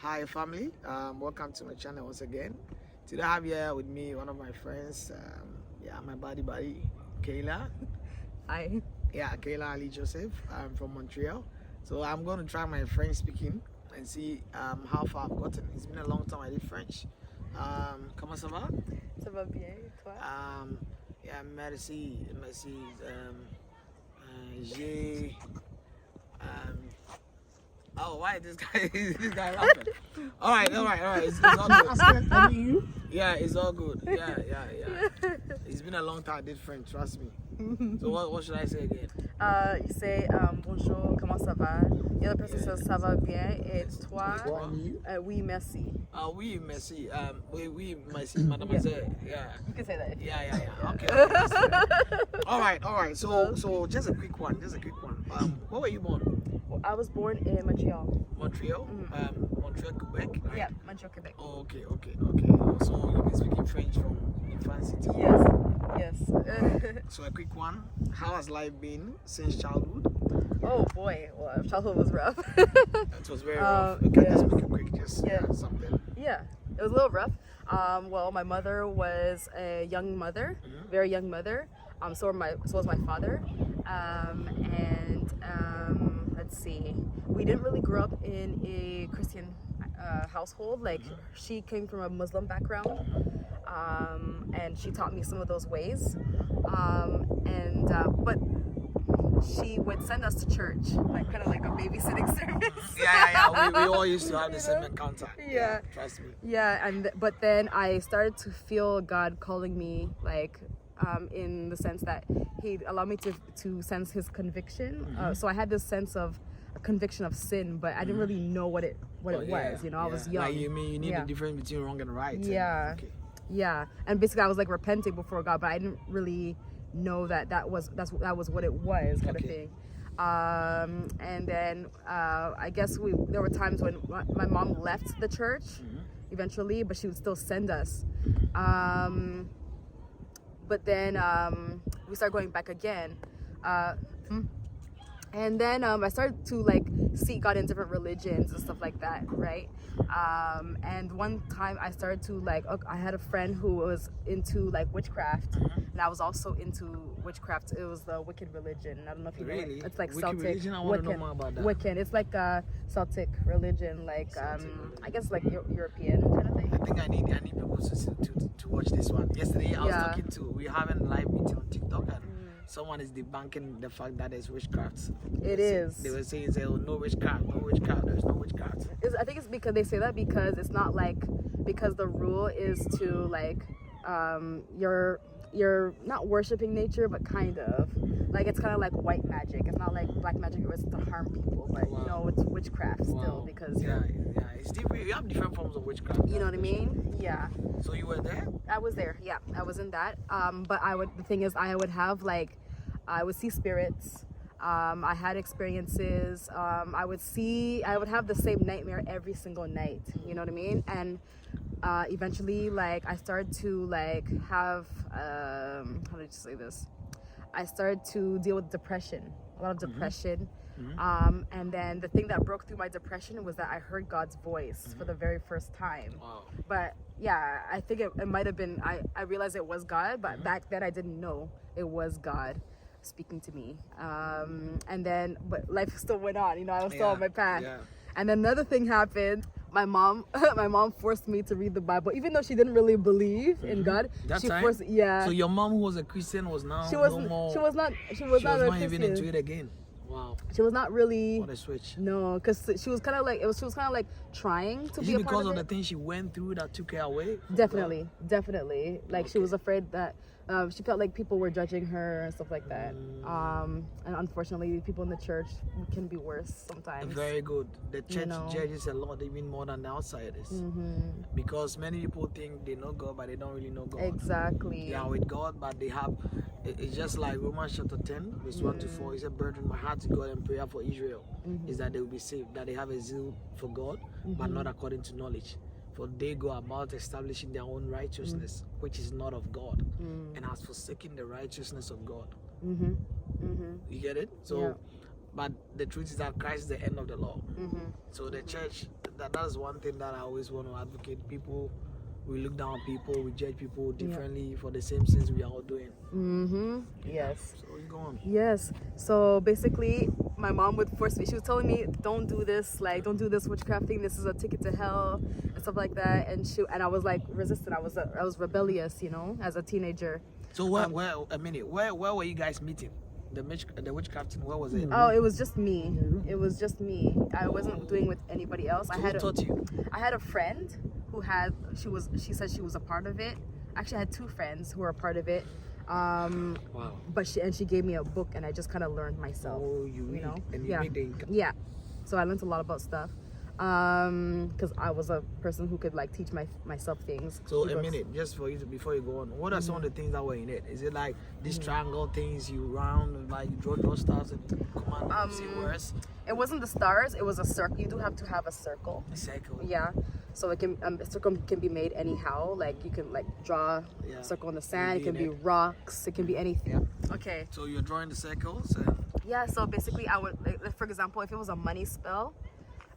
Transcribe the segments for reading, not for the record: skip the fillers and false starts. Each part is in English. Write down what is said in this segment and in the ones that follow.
Hi family, welcome to my channel once again. Today I have here with me one of my friends, my buddy, Kayla. Hi. Yeah, Kayla Ali Joseph. I'm from Montreal. So I'm going to try my French speaking and see how far I've gotten. It's been a long time I did French. Comment ça va? Ça va bien, et toi? Yeah, merci. J'ai Oh, why this guy laughing? All right. It's all good. Yeah, it's all good. Yeah. It's been a long time, different. Trust me. So what should I say again? You say bonjour, comment ça va? The other person says ça va bien, et toi? Oui, merci. Oui, merci. Oui, merci, mademoiselle. Yeah. You can say that. Yeah. Okay. All right. So just a quick one. Where were you born? I was born in Montreal. Montreal? Montreal, Quebec? Right? Yeah, Montreal, Quebec. Oh, okay. So you've been speaking French from infancy too? Yes. So a quick one. How has life been since childhood? Oh boy, well, childhood was rough. It was very rough. You can just make it quick, something. Yeah, it was a little rough. Well, my mother was a young mother, very young mother. So was my father. Let's see, we didn't really grow up in a Christian household. Like, she came from a Muslim background, and she taught me some of those ways. But she would send us to church, like kind of like a babysitting service. Yeah. We all used to have the same encounter. Yeah. Trust me. Yeah, but then I started to feel God calling me, like, in the sense that He allowed me to sense His conviction. So I had this sense of a conviction of sin, but I didn't really know what it was. You know, I was young. Like, you need the difference between wrong and right. Yeah. Yeah, and basically I was like repenting before God, but I didn't really know that was what it was, kind of thing. And then I guess there were times when my mom left the church eventually, but she would still send us. But then we started going back again. And then I started to like seek God in different religions and stuff like that, right? And one time I started to I had a friend who was into like witchcraft, and I was also into witchcraft. It was the Wiccan religion. I don't know if you know it. It's like Wiccan Celtic. Religion? I want to know more about that. Wiccan. It's like a Celtic religion, like I guess like European kind of thing. I think I need people to watch this one. Yesterday we're having a live meeting on TikTok, and someone is debunking the fact that there's witchcraft. They were saying, no witchcraft, there's no witchcraft. I think it's because they say that because it's not like, because the rule is to like, you're not worshiping nature, but kind of. Like, it's kind of like white magic. It's not like black magic where it's to harm people, but you know, it's witchcraft still because it's different. You have different forms of witchcraft. You know what I mean? Yeah. So you were there? I was there. Yeah, I was in that. But the thing is, I would have I would see spirits. I had experiences. I would have the same nightmare every single night. You know what I mean? And eventually, like, I started to have how did you say this? I started to deal with depression, a lot of depression. And then the thing that broke through my depression was that I heard God's voice for the very first time. Wow. But yeah, I think it might have been, I realized it was God, but back then I didn't know it was God speaking to me. But life still went on, you know, I was still on my path. Yeah. And then another thing happened. My mom forced me to read the Bible, even though she didn't really believe in God. So your mom, who was a Christian, was now she was not even into it again. Wow. She was not really. What a switch. No, because she was kind of like trying to be a part of it. Because of the things she went through that took her away? Definitely. Like, she was afraid that she felt like people were judging her and stuff like that. And unfortunately, people in the church can be worse sometimes. Very good. The church judges a lot, even more than the outsiders. Because many people think they know God, but they don't really know God. Exactly. They are with God, but they have. It's just like Romans chapter 10, verse 1 to 4. He said, "Burden my heart to God and prayer for Israel is that they will be saved, that they have a zeal for God, but not according to knowledge. For they go about establishing their own righteousness, which is not of God, and has forsaken the righteousness of God." You get it? So but the truth is that Christ is the end of the law. So the church, that's one thing that I always want to advocate. People, we look down on people, we judge people differently for the same sins we are all doing. Yes. So you go on. Yes. So basically, my mom would force me. She was telling me, "Don't do this. Like, don't do this witchcraft thing. This is a ticket to hell and stuff like that." And I was like resistant. I was rebellious, you know, as a teenager. So where were you guys meeting? The witchcrafting, where was it? Oh, it was just me. It was just me. I wasn't doing with anybody else. So who taught you? I had a friend who she said she was a part of it. Actually, I had two friends who were a part of it. Wow. But she gave me a book, and I just kind of learned myself. Oh, you know? And you made the income. Yeah. So I learned a lot about stuff. Because I was a person who could like teach myself things. So a minute, just for you before you go on, what are some of the things that were in it? Is it like these triangle things you round, like you draw stars and command and see words? It wasn't the stars. It was a circle. You do have to have a circle. A circle. Yeah. So it can a circle can be made anyhow. Like you can like draw a circle in the sand. It can be rocks. It can be anything. Yeah. Okay. So you're drawing the circles. And... Yeah. So basically, I would, like, for example, if it was a money spell,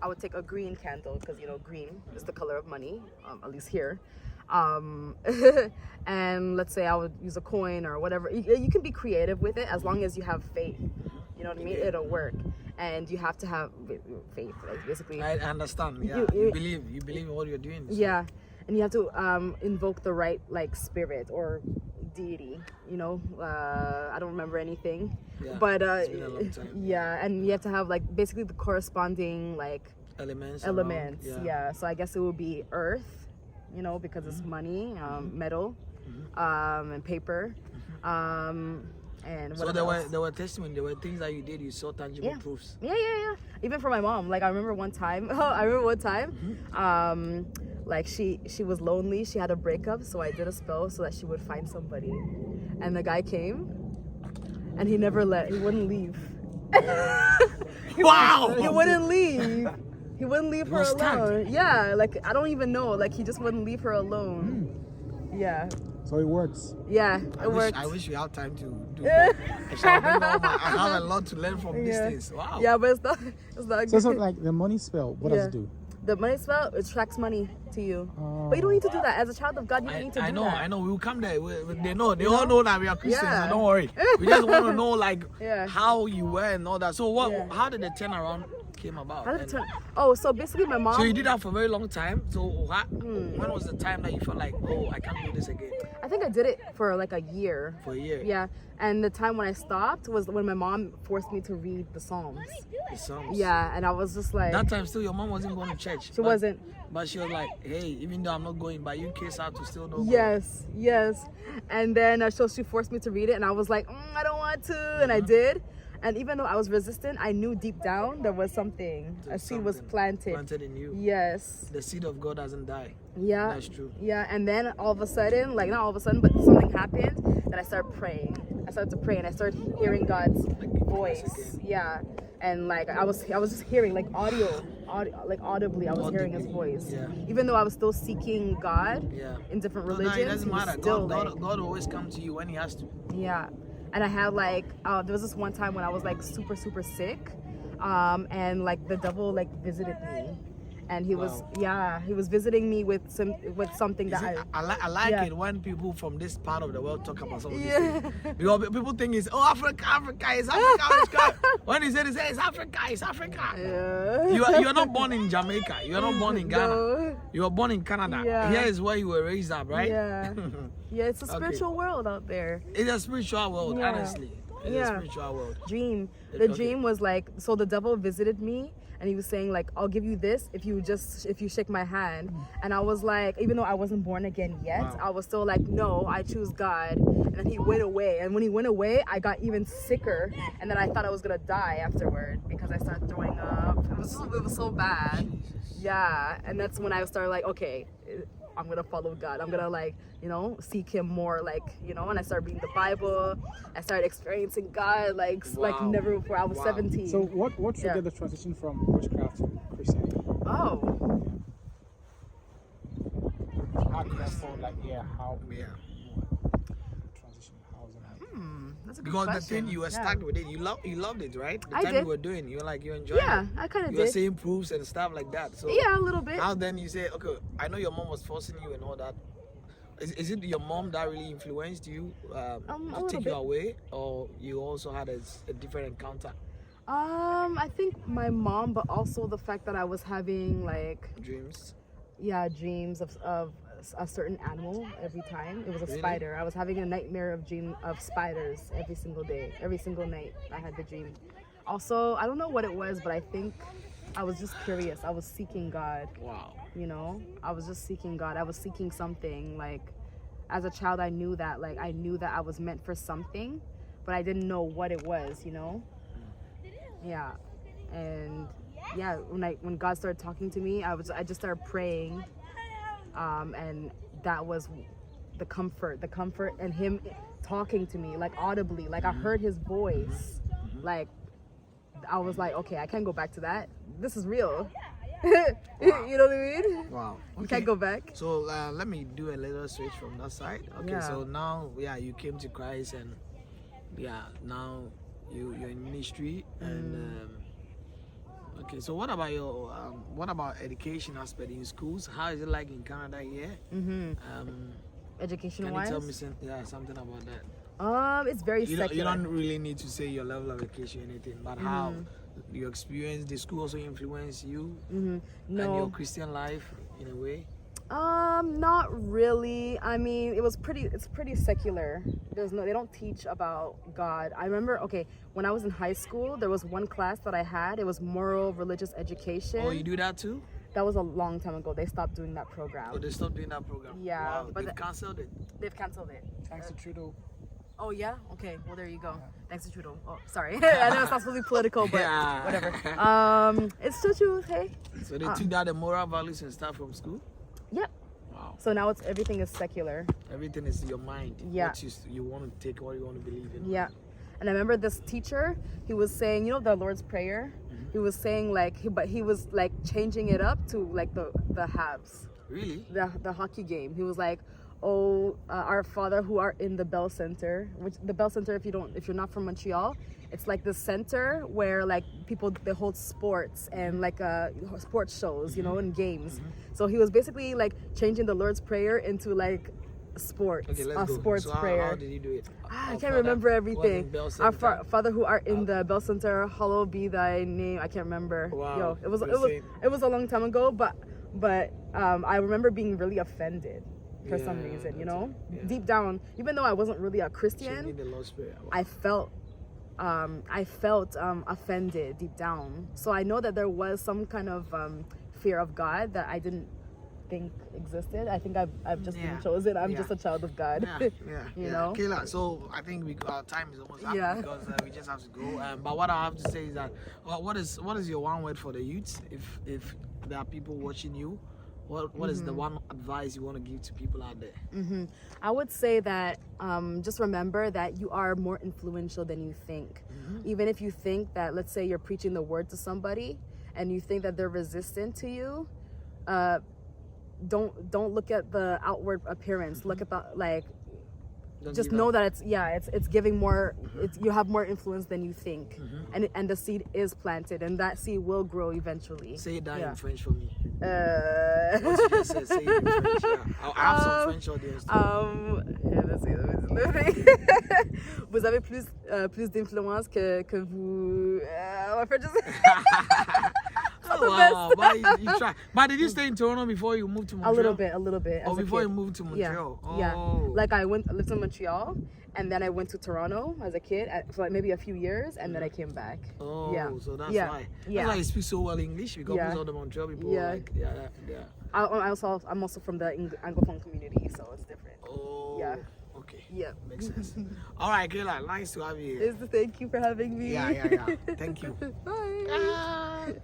I would take a green candle because you know green is the color of money, at least here. And let's say I would use a coin or whatever. You can be creative with it as long as you have faith. You know what I mean? It'll work. And you have to have faith, like basically. I understand. Yeah, you believe in what you're doing. So. Yeah, and you have to invoke the right like spirit or deity. You know, I don't remember anything, but it's been a long time. Yeah, and you have to have like basically the corresponding like elements. Yeah. So I guess it would be earth, you know, because it's money, metal, and paper. And so there were testimony, there were things that you did, you saw tangible proofs. Yeah. Even for my mom, like I remember one time, like she was lonely, she had a breakup, so I did a spell so that she would find somebody, and the guy came, and he wouldn't leave. Wow! He wouldn't leave. He wouldn't leave her alone. Yeah, like I don't even know, like he just wouldn't leave her alone. Yeah. So it works. Yeah, it works. I wish we had time to do more. I have a lot to learn from these things. Wow. Yeah, but it's not So it's not like the money spell. What does it do? The money spell, it attracts money to you. But you don't need to do that. As a child of God, you don't need to do that. I know. We will come there. They know. They all know that we are Christians. So don't worry. We just want to know like how you were and all that. So what? How did the turnaround came about? How did it turn? Oh, so basically my mom. So you did that for a very long time. So when was the time that you felt like, oh, I can't do this again? I think I did it for like a year. For a year. Yeah, and the time when I stopped was when my mom forced me to read the Psalms. The Psalms. Yeah, and I was just like. That time still, your mom wasn't going to church. She wasn't. But she was like, hey, even though I'm not going, but you case out to still know. Yes. And then so she forced me to read it, and I was like, I don't want to, and I did. And even though I was resistant, I knew deep down there was something. A seed was planted. Planted in you. Yes. The seed of God doesn't die. Yeah. That's true. Yeah, and then all of a sudden, like not all of a sudden, but something happened that I started praying. I started to pray, and I started hearing God's voice. Yeah. And like I was just hearing like audibly, I was hearing His voice. Yeah. Even though I was still seeking God in different religions. No, it doesn't matter. Still, God always comes to you when He has to. Yeah. And I had like there was this one time when I was like super sick, and like the devil like visited me, and he was visiting me with something that I like it when people from this part of the world talk about some of these things, because people think it's Africa is Africa. When he said it's Africa. Yeah. You are not born in Jamaica. You are not born in Ghana. No. You were born in Canada. Yeah. Here is where you were raised up, right? Yeah. Yeah, it's a spiritual world out there. It's a spiritual world, honestly. It's a spiritual world. Dream. The dream was like, so the devil visited me, and he was saying like, I'll give you this if you shake my hand. And I was like, even though I wasn't born again yet, I was still like, no, I choose God. And then he went away. And when he went away, I got even sicker. And then I thought I was gonna die afterward because I started throwing up. It was so bad. Yeah. And that's when I started like, okay, I'm gonna follow God. I'm gonna like, seek Him more, like, and I started reading the Bible. I started experiencing God like never before. I was 17. So what triggered the transition from witchcraft to Christianity? Oh. How did that fall? Like, how transition? How was it? That's a good Because the question. thing you were Yeah. stuck with it, you loved it, right? The I time did. you were doing, you were like you enjoyed Yeah, it. I kind of You were did. seeing proofs and stuff like that. So Yeah, a little bit. how then you say, okay, I know your mom was forcing you and all that. Is it your mom that really influenced you A to little take you bit. away, or you also had a different encounter? I think my mom, but also the fact that I was having like, Dreams. yeah, dreams of a certain animal every time. It was a Really? spider. I was having a nightmare of spiders every single day, every single night. I had the dream. Also, I don't know what it was, but I think I was just curious. I was seeking God. Wow. You know, I was just seeking God. I was seeking something. Like, as a child, I knew that. Like, I knew that I was meant for something, but I didn't know what it was. You know. Yeah, and yeah, when God started talking to me, I just started praying, and that was the comfort, and Him talking to me like audibly, like I heard His voice, like I was like, okay, I can't go back to that. This is real. You know what I mean? Wow. You can't go back. So let me do a little switch from that side. Okay, Yeah. so now, yeah, you came to Christ, and yeah, now you're in ministry, and okay. So what about education aspect in schools? How is it like in Canada here? Education Can wise, you tell me something about that? it's very You secular. don't really need to say your level of education or anything, but how your experience, the school also influence you and your No. Christian life in a way. Not really. I mean, it's pretty secular. They don't teach about God. I remember, okay, when I was in high school, there was one class that I had. It was moral religious education. Oh, you do that too? That was a long time ago. They stopped doing that program. Oh, they stopped doing that program. Yeah, Wow, but they've cancelled it. They've canceled it. Thanks to Trudeau. Oh yeah? Okay, well there you go. Thanks to Trudeau. Oh, sorry. I know it's not supposed to be political, but Yeah. whatever. It's still true, hey? So they took out the moral values and stuff from school. Yep. Wow. So now everything is secular. Everything is your mind. Yeah. What you want to take, what you want to believe in. Yeah. And I remember this teacher, he was saying, you know, the Lord's Prayer? He was saying like, he was like changing it up to like the halves, Really? the hockey game. He was like, oh, our Father who art in the Bell Center, which the Bell Center, if you're not from Montreal, it's like the center where like they hold sports and like sports shows, you know, and games. So he was basically like changing the Lord's Prayer into like sports, Okay, let's go. sports So prayer. how did you do it? I Our can't Father remember who art in everything. Bell Our Center. Father who art in the Bell Center, hallowed be thy name. I can't remember. Wow. Yo, it was Insane. a long time ago, but I remember being really offended for some Yeah, reason, you that's know? it. Yeah. Deep down, even though I wasn't really a Changing Christian, the Lord's Prayer. Wow. I felt offended deep down. So I know that there was some kind of fear of God that I didn't think existed. I think I've just been Yeah. chosen. I'm Yeah. just a child of God. You know? Kayla, so I think our time is almost up Yeah. because we just have to go. But what I have to say is that, what is your one word for the youths? If there are people watching you, what is the one advice you want to give to people out there? I would say that just remember that you are more influential than you think. Even if you think that, let's say you're preaching the word to somebody and you think that they're resistant to you, don't look at the outward appearance. Look at the like. Don't Just give know up. that it's giving more. You have more influence than you think, and the seed is planted, and that seed will grow eventually. Say that Yeah. in French for me. What you just said, say it in French. Yeah. I have some French audience too. Yeah, let's see. Vous avez plus d'influence que vous. My French is. Oh, wow, but you try. But did you stay in Toronto before you moved to Montreal? A little bit. Oh, as a before kid. you moved to Montreal. Yeah. Oh. Like I lived in Montreal, and then I went to Toronto as a kid for like maybe a few years, and then I came back. Oh, Yeah. so that's Yeah. why. Yeah. That's why you speak so well English, because Yeah. most of the Montreal people Yeah. like, yeah. I'm also from the Anglophone community, so it's different. Oh, Yeah. okay. Yeah. Makes sense. All right, Kayla, nice to have you here. Thank you for having me. Yeah. Thank you. Bye.